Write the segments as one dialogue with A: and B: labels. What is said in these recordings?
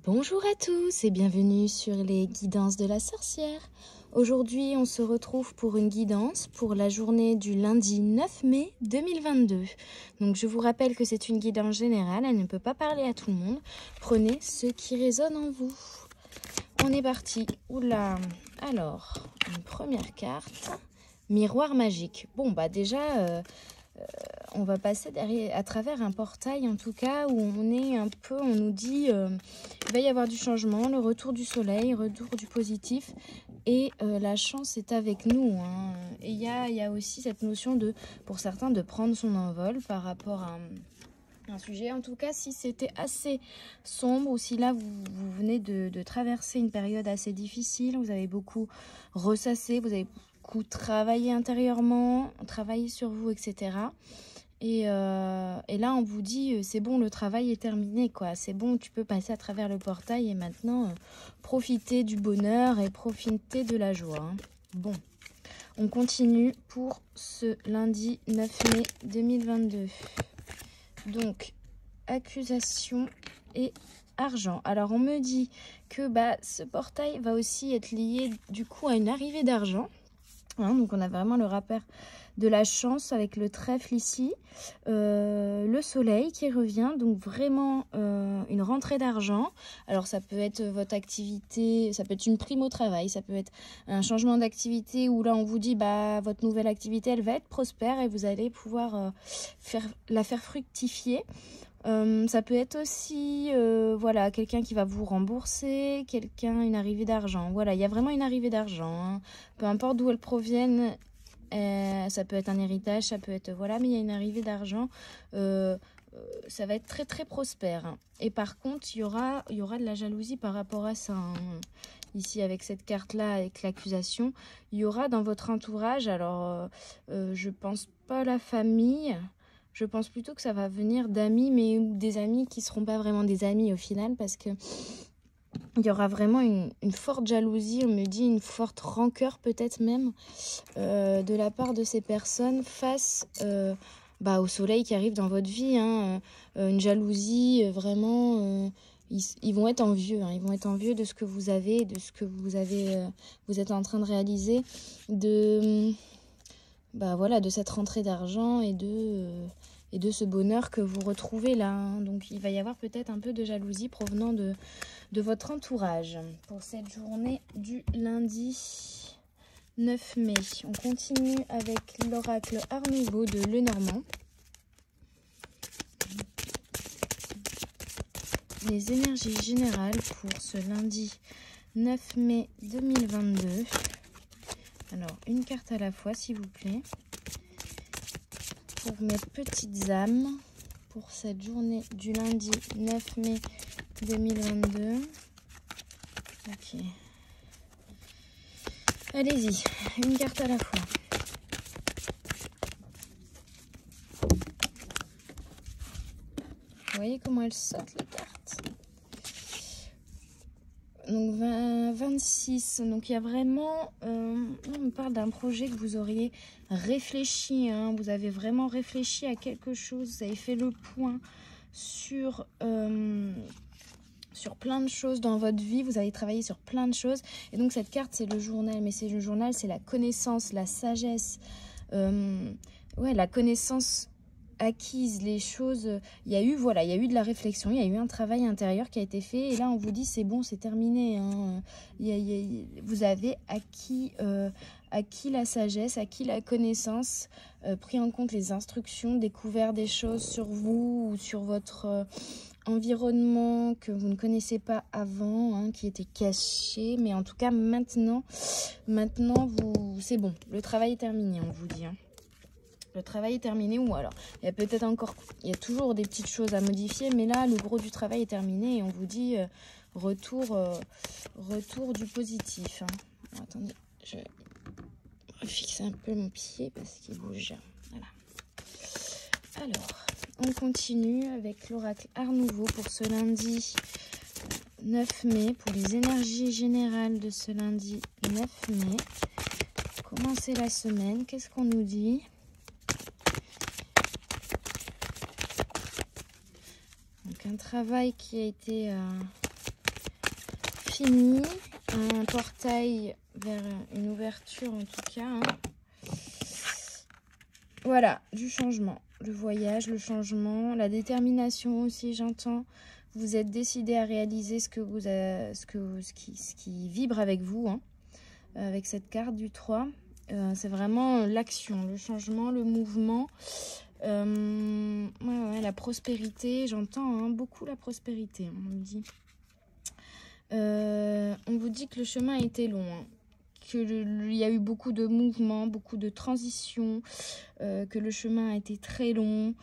A: Bonjour à tous et bienvenue sur les guidances de la sorcière. Aujourd'hui, on se retrouve pour une guidance pour la journée du lundi 9 mai 2022. Donc, je vous rappelle que c'est une guidance générale, elle ne peut pas parler à tout le monde. Prenez ce qui résonne en vous. On est parti. Oula. Alors, une première carte. Miroir magique. Bon, bah déjà... on va passer à travers un portail en tout cas où on est un peu, on nous dit il va y avoir du changement, le retour du soleil, retour du positif et la chance est avec nous. Hein. Et il y a aussi cette notion de, pour certains, de prendre son envol par rapport à un sujet. En tout cas, si c'était assez sombre ou si là vous venez de traverser une période assez difficile, vous avez beaucoup ressassé, vous avez beaucoup travaillé intérieurement, travaillé sur vous, etc. Et là, on vous dit, c'est bon, le travail est terminé, quoi. C'est bon, tu peux passer à travers le portail et maintenant, profiter du bonheur et profiter de la joie. Hein. Bon, on continue pour ce lundi 9 mai 2022. Donc, accusation et argent. Alors, on me dit que ce portail va aussi être lié, du coup, à une arrivée d'argent. Hein, donc, on a vraiment le rappel de la chance avec le trèfle ici, le soleil qui revient, donc vraiment une rentrée d'argent. Alors ça peut être votre activité, ça peut être une prime au travail, ça peut être un changement d'activité où là on vous dit votre nouvelle activité elle va être prospère et vous allez pouvoir la faire fructifier. Ça peut être aussi voilà, quelqu'un qui va vous rembourser, une arrivée d'argent. Voilà, il y a vraiment une arrivée d'argent. Hein. Peu importe d'où elle provienne. Ça peut être un héritage, ça peut être... Voilà, mais il y a une arrivée d'argent. Ça va être très, très prospère. Hein. Et par contre, il y aura de la jalousie par rapport à ça. Hein. Ici, avec cette carte-là, avec l'accusation, il y aura dans votre entourage... Alors, je pense pas à la famille. Je pense plutôt que ça va venir d'amis, mais des amis qui ne seront pas vraiment des amis au final, parce que... Il y aura vraiment une forte jalousie, on me dit une forte rancœur peut-être même de la part de ces personnes face au soleil qui arrive dans votre vie. Hein, une jalousie, vraiment, ils vont être envieux. Hein, ils vont être envieux de ce que vous avez, de ce que vous êtes en train de réaliser, de cette rentrée d'argent et de ce bonheur que vous retrouvez là. Hein. Donc il va y avoir peut-être un peu de jalousie provenant de votre entourage pour cette journée du lundi 9 mai. On continue avec l'oracle Art Nouveau de Lenormand. Les énergies générales pour ce lundi 9 mai 2022. Alors, une carte à la fois, s'il vous plaît. Pour mes petites âmes, pour cette journée du lundi 9 mai 2022. Ok. Allez-y, une carte à la fois. Vous voyez comment elles sortent les cartes. Donc 26, donc il y a vraiment, on me parle d'un projet que vous auriez réfléchi, hein, vous avez vraiment réfléchi à quelque chose, vous avez fait le point sur plein de choses dans votre vie, vous avez travaillé sur plein de choses, et donc cette carte c'est le journal, mais c'est le journal, c'est la connaissance, la sagesse, la connaissance acquise, les choses, il y a eu de la réflexion, il y a eu un travail intérieur qui a été fait et là on vous dit c'est bon, c'est terminé. Hein. Vous avez acquis la sagesse, acquis la connaissance, pris en compte les instructions, découvert des choses sur vous ou sur votre environnement que vous ne connaissez pas avant, hein, qui était caché, mais en tout cas maintenant c'est bon, le travail est terminé, on vous dit. Hein. Le travail est terminé ou alors il y a toujours des petites choses à modifier, mais là le gros du travail est terminé et on vous dit retour du positif. Hein. Alors, attendez, je vais fixer un peu mon pied parce qu'il bouge. Voilà. Alors, on continue avec l'oracle Art Nouveau pour ce lundi 9 mai, pour les énergies générales de ce lundi 9 mai. Commencer la semaine, qu'est-ce qu'on nous dit ? Donc un travail qui a été fini. Un portail vers une ouverture en tout cas. Hein. Voilà, du changement. Le voyage, le changement, la détermination aussi, j'entends. Vous êtes décidé à réaliser ce qui vibre avec vous, hein, avec cette carte du 3. C'est vraiment l'action, le changement, le mouvement. Ouais, la prospérité, j'entends hein, beaucoup la prospérité, on me dit. On vous dit que le chemin a été long, hein, qu'il y a eu beaucoup de mouvements, beaucoup de transitions, que le chemin a été très long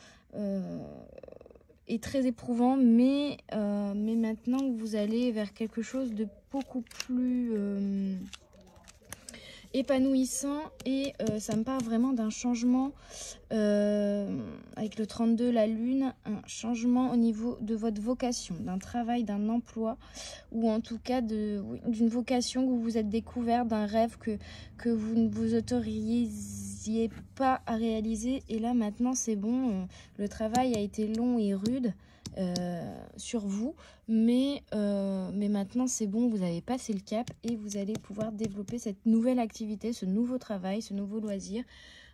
A: et très éprouvant, mais maintenant vous allez vers quelque chose de beaucoup plus épanouissant et ça me parle vraiment d'un changement avec le 32, la lune, un changement au niveau de votre vocation, d'un travail, d'un emploi ou en tout cas d'une vocation que vous vous êtes découvert, d'un rêve que vous ne vous autorisiez pas à réaliser et là maintenant c'est bon, le travail a été long et rude sur vous, mais maintenant c'est bon, vous avez passé le cap et vous allez pouvoir développer cette nouvelle activité, ce nouveau travail, ce nouveau loisir,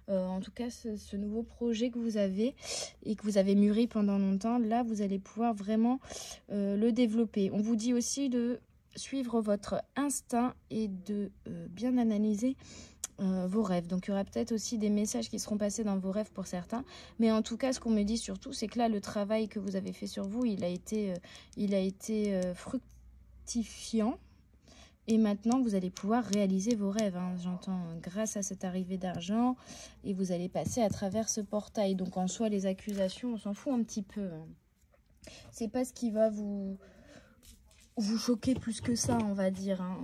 A: en tout cas ce nouveau projet que vous avez et que vous avez mûri pendant longtemps. Là vous allez pouvoir vraiment le développer. On vous dit aussi de suivre votre instinct et de bien analyser vos rêves. Donc il y aura peut-être aussi des messages qui seront passés dans vos rêves pour certains, mais en tout cas ce qu'on me dit surtout c'est que là le travail que vous avez fait sur vous il a été fructifiant et maintenant vous allez pouvoir réaliser vos rêves, hein. J'entends grâce à cette arrivée d'argent et vous allez passer à travers ce portail. Donc en soi les accusations on s'en fout un petit peu, hein. C'est pas ce qui va vous choquer plus que ça, on va dire, hein.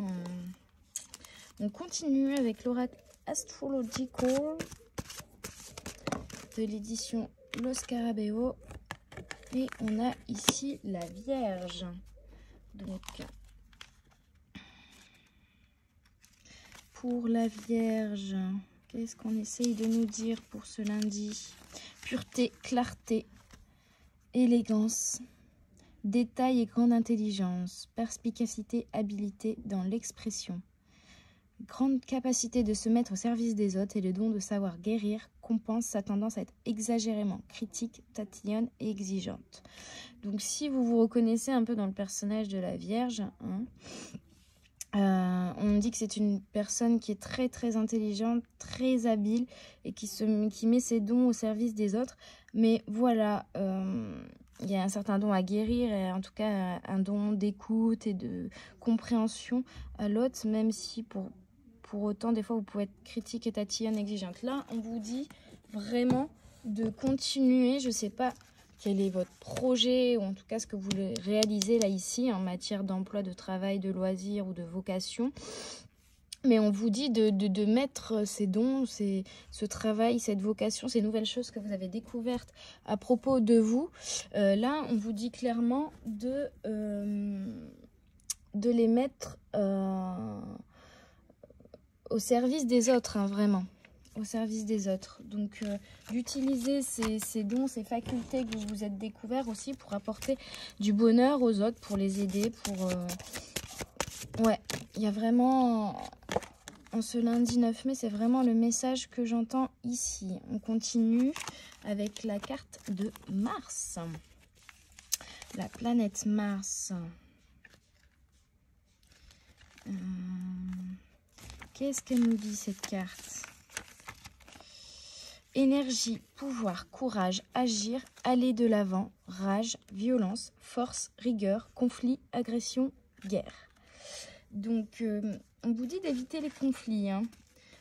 A: On continue avec l'oracle Astrological de l'édition Los Scarabeo. Et on a ici la Vierge. Donc, pour la Vierge, qu'est-ce qu'on essaye de nous dire pour ce lundi? Pureté, clarté, élégance, détail et grande intelligence, perspicacité, habileté dans l'expression. Grande capacité de se mettre au service des autres et le don de savoir guérir compense sa tendance à être exagérément critique, tatillonne et exigeante. Donc si vous vous reconnaissez un peu dans le personnage de la Vierge, hein, on dit que c'est une personne qui est très très intelligente, très habile et qui met ses dons au service des autres. Mais voilà, il y a un certain don à guérir et en tout cas un don d'écoute et de compréhension à l'autre, même si pour autant, des fois, vous pouvez être critique et tatillonne, exigeante. Là, on vous dit vraiment de continuer. Je ne sais pas quel est votre projet, ou en tout cas ce que vous voulez réaliser là, ici, en matière d'emploi, de travail, de loisirs ou de vocation. Mais on vous dit de mettre ces dons, ce travail, cette vocation, ces nouvelles choses que vous avez découvertes à propos de vous. Là, on vous dit clairement de les mettre au service des autres, hein, vraiment, au service des autres. Donc, d'utiliser ces dons, ces facultés que vous vous êtes découvert aussi pour apporter du bonheur aux autres, pour les aider, Ouais, il y a vraiment, en ce lundi 9 mai, c'est vraiment le message que j'entends ici. On continue avec la carte de Mars. La planète Mars. Qu'est-ce qu'elle nous dit cette carte? Énergie, pouvoir, courage, agir, aller de l'avant, rage, violence, force, rigueur, conflit, agression, guerre. Donc, on vous dit d'éviter les conflits, hein.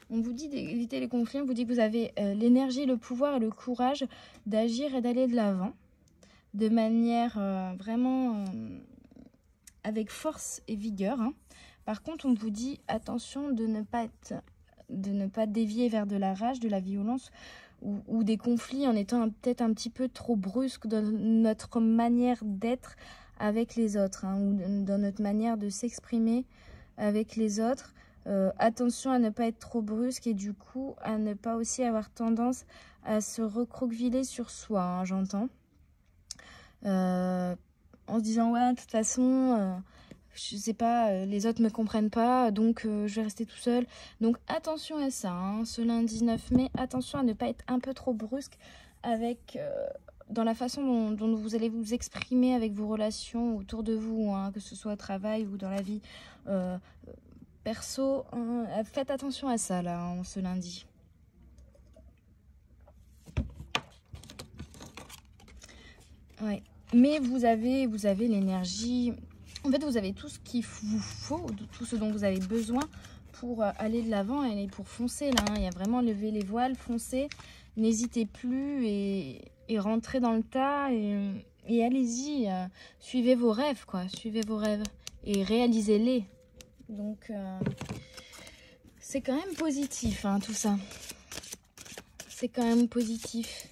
A: On vous dit d'éviter les conflits, on vous dit que vous avez l'énergie, le pouvoir et le courage d'agir et d'aller de l'avant de manière vraiment avec force et vigueur, hein. Par contre, on vous dit attention de ne pas dévier vers de la rage, de la violence ou des conflits en étant peut-être un petit peu trop brusque dans notre manière d'être avec les autres, hein, ou dans notre manière de s'exprimer avec les autres. Attention à ne pas être trop brusque et du coup à ne pas aussi avoir tendance à se recroqueviller sur soi, hein, j'entends. En se disant ouais de toute façon je sais pas, les autres me comprennent pas, donc je vais rester tout seul. Donc attention à ça, hein, ce lundi 9 mai, attention à ne pas être un peu trop brusque avec dans la façon dont vous allez vous exprimer avec vos relations autour de vous, hein, que ce soit au travail ou dans la vie perso. Hein, faites attention à ça là, hein, ce lundi. Ouais. Mais vous avez l'énergie. En fait, vous avez tout ce qu'il vous faut, tout ce dont vous avez besoin pour aller de l'avant et pour foncer là. Hein. Il y a vraiment lever les voiles, foncer. N'hésitez plus et rentrez dans le tas et allez-y. Suivez vos rêves, quoi. Suivez vos rêves et réalisez-les. Donc, c'est quand même positif, hein, tout ça. C'est quand même positif.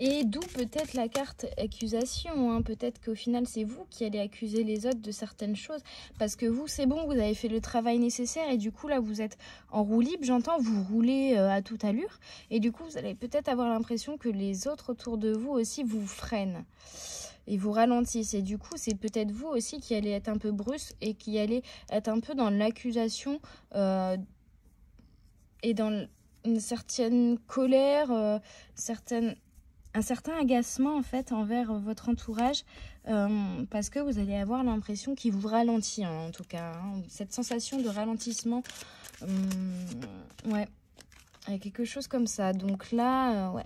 A: Et d'où peut-être la carte accusation, hein. Peut-être qu'au final c'est vous qui allez accuser les autres de certaines choses, parce que vous c'est bon, vous avez fait le travail nécessaire et du coup là vous êtes en roue libre, j'entends, vous roulez à toute allure et du coup vous allez peut-être avoir l'impression que les autres autour de vous aussi vous freinent et vous ralentissent et du coup c'est peut-être vous aussi qui allez être un peu brusque et qui allez être un peu dans l'accusation et dans une certaine colère, un certain agacement en fait envers votre entourage parce que vous allez avoir l'impression qu'il vous ralentit, hein, en tout cas, hein, cette sensation de ralentissement, ouais, quelque chose comme ça. Donc là, ouais.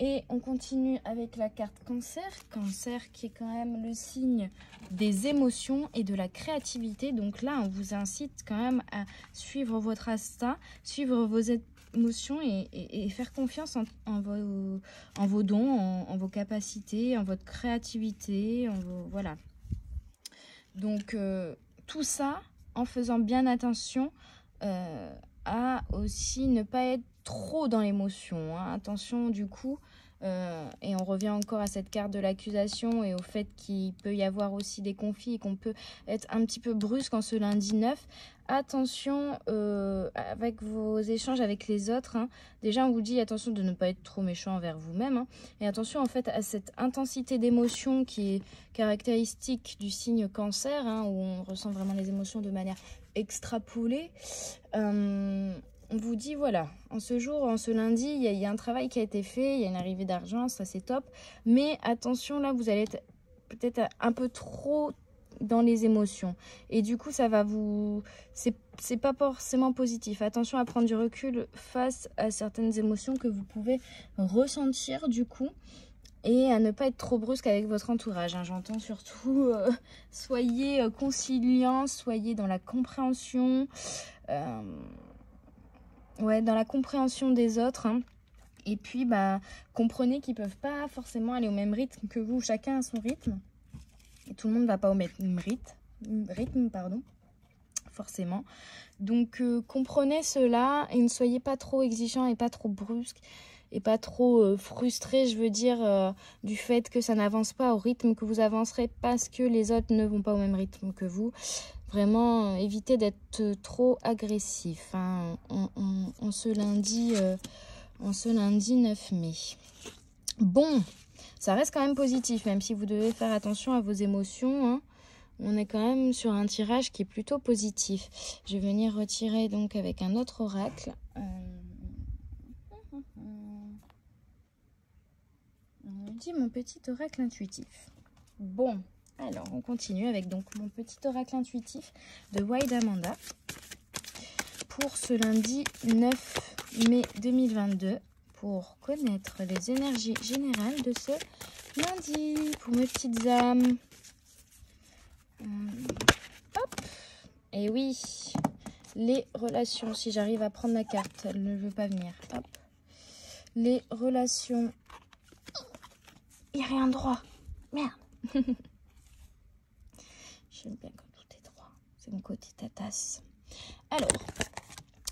A: Et on continue avec la carte Cancer. Cancer qui est quand même le signe des émotions et de la créativité. Donc là, on vous incite quand même à suivre votre instinct, suivre vos émotions et faire confiance en vos dons, en vos capacités, en votre créativité. Voilà. Donc tout ça en faisant bien attention à aussi ne pas être trop dans l'émotion, hein. Attention du coup, et on revient encore à cette carte de l'accusation et au fait qu'il peut y avoir aussi des conflits et qu'on peut être un petit peu brusque en ce lundi 9. Attention avec vos échanges avec les autres, hein. Déjà on vous dit attention de ne pas être trop méchant envers vous-même, hein. Et attention en fait à cette intensité d'émotion qui est caractéristique du signe Cancer, hein, où on ressent vraiment les émotions de manière extrapolée. On vous dit, voilà, en ce lundi, il y a un travail qui a été fait, il y a une arrivée d'argent, ça c'est top. Mais attention, là, vous allez être peut-être un peu trop dans les émotions. Et du coup, ça va vous... C'est pas forcément positif. Attention à prendre du recul face à certaines émotions que vous pouvez ressentir, du coup. Et à ne pas être trop brusque avec votre entourage, hein. J'entends surtout, soyez conciliants, soyez dans la compréhension... Ouais, dans la compréhension des autres, hein. Et puis bah comprenez qu'ils peuvent pas forcément aller au même rythme que vous, chacun a son rythme et tout le monde va pas au même rythme, pardon, forcément. Donc comprenez cela et ne soyez pas trop exigeants et pas trop brusques et pas trop frustrés, je veux dire, du fait que ça n'avance pas au rythme que vous avancerez parce que les autres ne vont pas au même rythme que vous. Vraiment, évitez d'être trop agressif, hein, en ce lundi 9 mai. Bon, ça reste quand même positif, même si vous devez faire attention à vos émotions, hein. On est quand même sur un tirage qui est plutôt positif. Je vais venir retirer donc avec un autre oracle. On me dit mon petit oracle intuitif. Bon. Alors, on continue avec donc mon petit oracle intuitif de Wild Amanda pour ce lundi 9 mai 2022 pour connaître les énergies générales de ce lundi pour mes petites âmes. Hop. Et oui, les relations, si j'arrive à prendre la carte, elle ne veut pas venir. Hop. Les relations. Il n'y a rien de droit. Merde. J'aime bien quand tout est droit. C'est mon côté tatasse. Alors,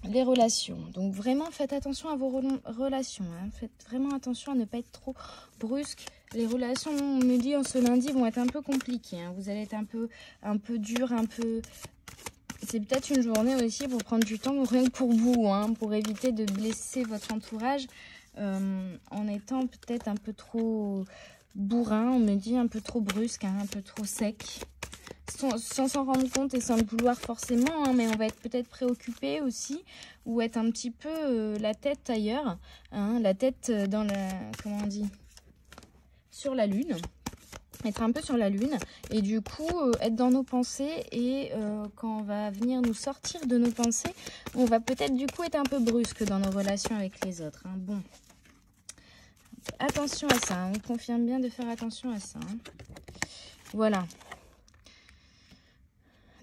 A: les relations. Donc vraiment, faites attention à vos relations, hein. Faites vraiment attention à ne pas être trop brusque. Les relations, on me dit, en ce lundi, vont être un peu compliquées, hein. Vous allez être un peu dur, un peu... C'est peut-être une journée aussi pour prendre du temps rien que pour vous, hein, pour éviter de blesser votre entourage en étant peut-être un peu trop bourrin, on me dit un peu trop brusque, hein, un peu trop sec. Sans s'en rendre compte et sans le vouloir forcément, hein, mais on va être peut-être préoccupé aussi, ou être un petit peu la tête ailleurs, hein, la tête dans la, comment on dit, sur la lune, être un peu sur la lune, et du coup être dans nos pensées, et quand on va venir nous sortir de nos pensées, on va peut-être du coup être un peu brusque dans nos relations avec les autres, hein. Bon, attention à ça, hein, on confirme bien de faire attention à ça, hein. Voilà.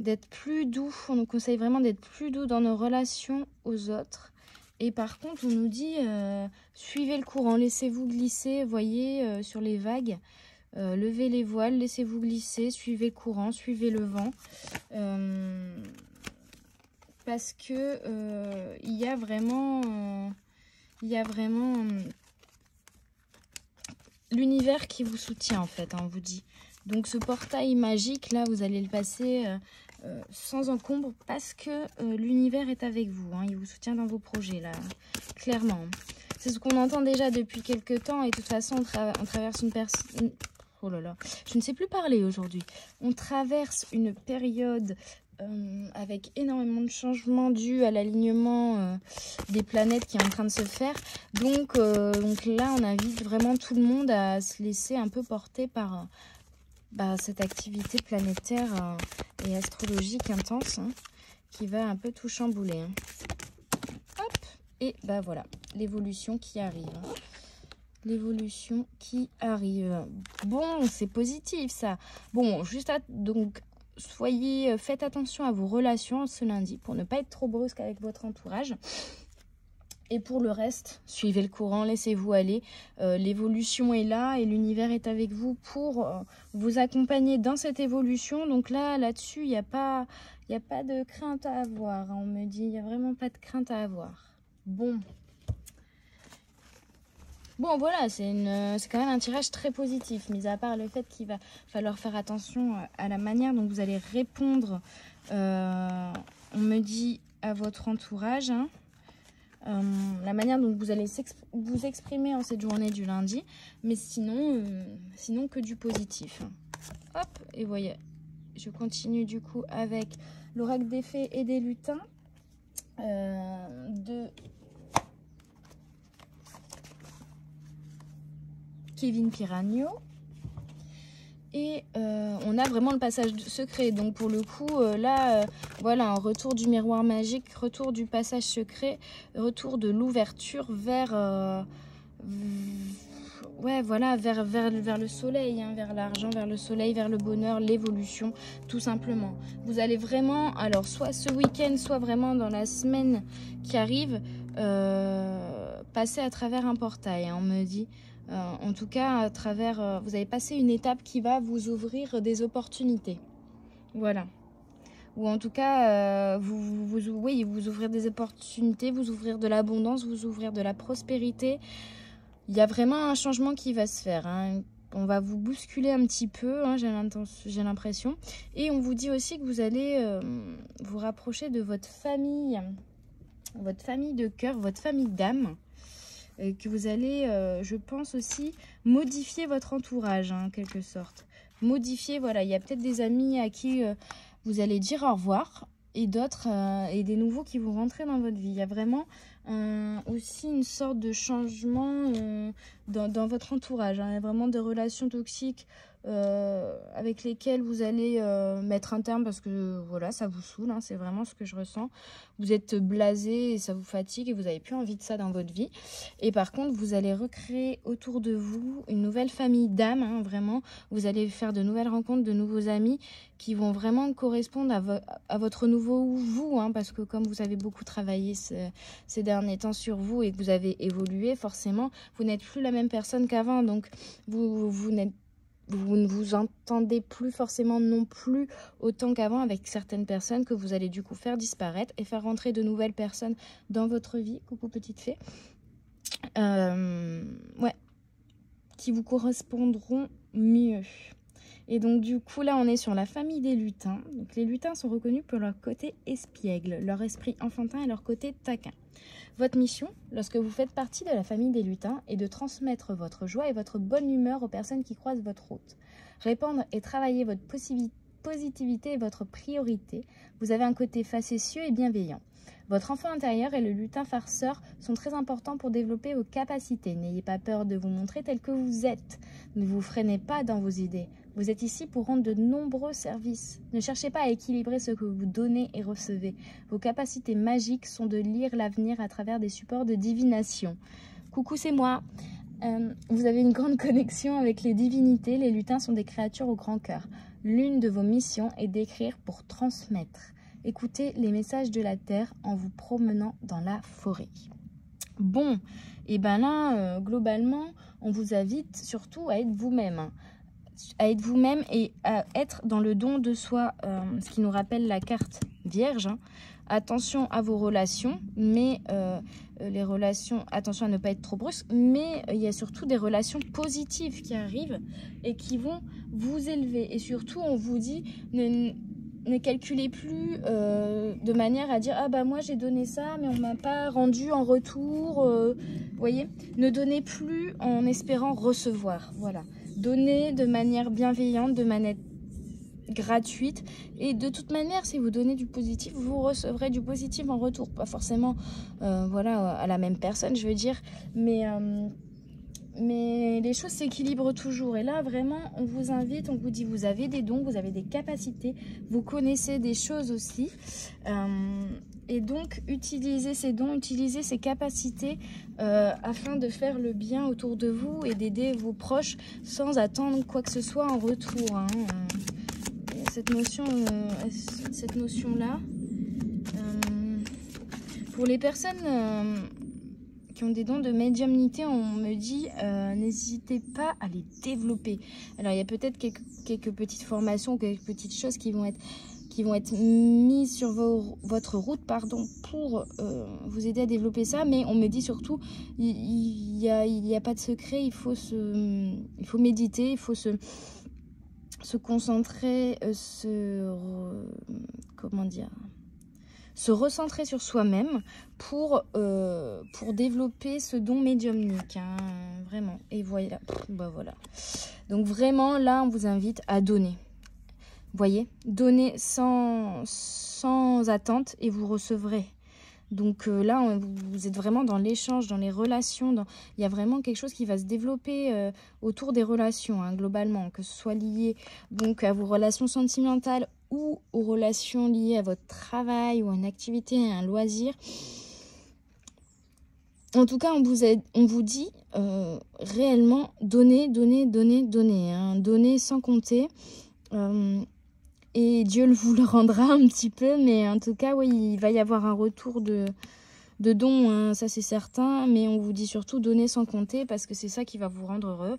A: D'être plus doux, on nous conseille vraiment d'être plus doux dans nos relations aux autres. Et par contre, on nous dit, suivez le courant, laissez-vous glisser, voyez, sur les vagues. Levez les voiles, laissez-vous glisser, suivez le courant, suivez le vent. Parce que il y a vraiment l'univers qui vous soutient en fait, hein, on vous dit. Donc ce portail magique, là, vous allez le passer sans encombre parce que l'univers est avec vous, hein, il vous soutient dans vos projets, là, clairement. C'est ce qu'on entend déjà depuis quelques temps et de toute façon, on traverse une personne... Oh là là, je ne sais plus parler aujourd'hui. On traverse une période avec énormément de changements dus à l'alignement des planètes qui est en train de se faire. Donc là, on invite vraiment tout le monde à se laisser un peu porter par... cette activité planétaire et astrologique intense, hein, qui va un peu tout chambouler, hein. Hop, et voilà, l'évolution qui arrive, hein. L'évolution qui arrive. Bon, c'est positif ça. Bon, donc faites attention à vos relations ce lundi pour ne pas être trop brusque avec votre entourage. Et pour le reste, suivez le courant, laissez-vous aller. L'évolution est là et l'univers est avec vous pour vous accompagner dans cette évolution. Donc là-dessus, il n'y a pas de crainte à avoir, hein, on me dit, il n'y a vraiment pas de crainte à avoir. Bon, voilà, c'est quand même un tirage très positif, mis à part le fait qu'il va falloir faire attention à la manière dont vous allez répondre, on me dit, à votre entourage, hein. La manière dont vous allez vous exprimer en cette journée du lundi, mais sinon que du positif. Hop, et voyez, je continue du coup avec l'oracle des fées et des lutins de Kevin Piragno. Et on a vraiment le passage secret. Donc pour le coup, voilà, un retour du miroir magique, retour du passage secret, retour de l'ouverture vers... vers le soleil, hein, vers l'argent, vers le soleil, vers le bonheur, l'évolution, tout simplement. Vous allez vraiment, alors soit ce week-end, soit vraiment dans la semaine qui arrive, passer à travers un portail, hein, on me dit. En tout cas, à travers, vous allez passer une étape qui va vous ouvrir des opportunités. Voilà. Ou en tout cas, vous ouvrir des opportunités, vous ouvrir de l'abondance, vous ouvrir de la prospérité. Il y a vraiment un changement qui va se faire, hein. On va vous bousculer un petit peu, hein, j'ai l'impression. Et on vous dit aussi que vous allez vous rapprocher de votre famille de cœur, votre famille d'âme. Que vous allez, je pense aussi, modifier votre entourage, hein, en quelque sorte. Modifier, voilà, il y a peut-être des amis à qui vous allez dire au revoir, et d'autres, et des nouveaux qui vont rentrer dans votre vie. Il y a vraiment aussi une sorte de changement dans votre entourage, hein. Il y a vraiment des relations toxiques avec lesquelles vous allez mettre un terme parce que voilà, ça vous saoule, hein, c'est vraiment ce que je ressens. Vous êtes blasé et ça vous fatigue et vous n'avez plus envie de ça dans votre vie. Et par contre, vous allez recréer autour de vous une nouvelle famille d'âmes, hein, vraiment. Vous allez faire de nouvelles rencontres, de nouveaux amis qui vont vraiment correspondre à votre nouveau vous, hein, parce que comme vous avez beaucoup travaillé ces derniers temps sur vous et que vous avez évolué, forcément, vous n'êtes plus la même personne qu'avant. Donc, vous ne vous entendez plus forcément non plus autant qu'avant avec certaines personnes que vous allez du coup faire disparaître et faire rentrer de nouvelles personnes dans votre vie. Coucou petite fée. Qui vous correspondront mieux. Et donc du coup là on est sur la famille des lutins. Donc les lutins sont reconnus pour leur côté espiègle, leur esprit enfantin et leur côté taquin. Votre mission, lorsque vous faites partie de la famille des lutins, est de transmettre votre joie et votre bonne humeur aux personnes qui croisent votre route. Répandre et travailler votre positivité est votre priorité. Vous avez un côté facétieux et bienveillant. Votre enfant intérieur et le lutin farceur sont très importants pour développer vos capacités. N'ayez pas peur de vous montrer tel que vous êtes. Ne vous freinez pas dans vos idées. Vous êtes ici pour rendre de nombreux services. Ne cherchez pas à équilibrer ce que vous donnez et recevez. Vos capacités magiques sont de lire l'avenir à travers des supports de divination. Coucou, c'est moi. Vous avez une grande connexion avec les divinités. Les lutins sont des créatures au grand cœur. L'une de vos missions est d'écrire pour transmettre. Écoutez les messages de la Terre en vous promenant dans la forêt. Bon, et ben là, globalement, on vous invite surtout à être vous-même. À être vous-même et à être dans le don de soi, ce qui nous rappelle la carte Vierge. Attention à vos relations, mais les relations, attention à ne pas être trop brusque, mais il y a surtout des relations positives qui arrivent et qui vont vous élever. Et surtout, on vous dit, ne calculez plus de manière à dire « Ah bah moi j'ai donné ça, mais on m'a pas rendu en retour. » Vous voyez, ne donnez plus en espérant recevoir. Voilà. Donnez de manière bienveillante, de manière gratuite. Et de toute manière, si vous donnez du positif, vous recevrez du positif en retour. Pas forcément voilà, à la même personne, je veux dire. Mais les choses s'équilibrent toujours. Et là, vraiment, on vous invite, on vous dit, vous avez des dons, vous avez des capacités, vous connaissez des choses aussi. Et donc, utilisez ces dons, utilisez ces capacités afin de faire le bien autour de vous et d'aider vos proches sans attendre quoi que ce soit en retour. Hein. Cette notion-là, pour les personnes qui ont des dons de médiumnité, on me dit n'hésitez pas à les développer. Alors il y a peut-être quelques petites formations, quelques petites choses qui vont être mises sur votre route, pardon, pour vous aider à développer ça, mais on me dit surtout il y a pas de secret, il faut méditer, il faut se concentrer, se recentrer sur soi-même pour développer ce don médiumnique, hein, vraiment. Et voilà, bah voilà. Donc vraiment, là, on vous invite à donner. Vous voyez, donnez sans attente et vous recevrez. Donc là, vous êtes vraiment dans l'échange, dans les relations. Il y a vraiment quelque chose qui va se développer autour des relations, hein, globalement, que ce soit lié donc à vos relations sentimentales ou aux relations liées à votre travail ou à une activité, à un loisir. En tout cas, on vous dit réellement donner, hein, donner sans compter. Et Dieu vous le rendra un petit peu, mais en tout cas, oui, il va y avoir un retour de dons, hein, ça c'est certain, mais on vous dit surtout donner sans compter parce que c'est ça qui va vous rendre heureux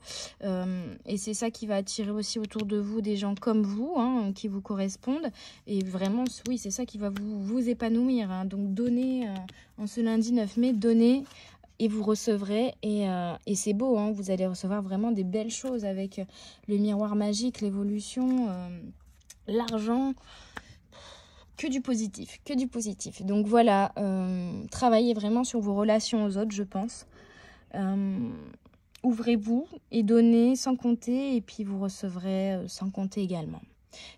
A: et c'est ça qui va attirer aussi autour de vous des gens comme vous, hein, qui vous correspondent, et vraiment, oui, c'est ça qui va vous épanouir, hein. Donc donnez en ce lundi 9 mai, donnez et vous recevrez, et c'est beau, hein, vous allez recevoir vraiment des belles choses avec le miroir magique, l'évolution, l'argent, que du positif, que du positif. Donc voilà, travaillez vraiment sur vos relations aux autres, je pense. Ouvrez-vous et donnez sans compter, et puis vous recevrez sans compter également.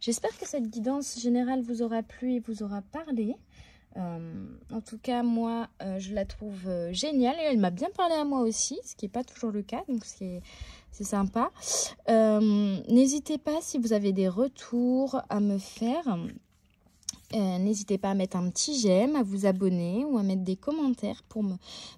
A: J'espère que cette guidance générale vous aura plu et vous aura parlé. En tout cas, moi, je la trouve géniale, et elle m'a bien parlé à moi aussi, ce qui n'est pas toujours le cas, donc c'est sympa. N'hésitez pas, si vous avez des retours à me faire, n'hésitez pas à mettre un petit j'aime, à vous abonner ou à mettre des commentaires pour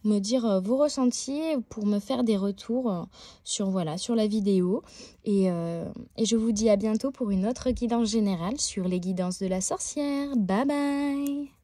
A: me dire vos ressentis, pour me faire des retours sur la vidéo. Et je vous dis à bientôt pour une autre guidance générale sur les guidances de la sorcière. Bye bye!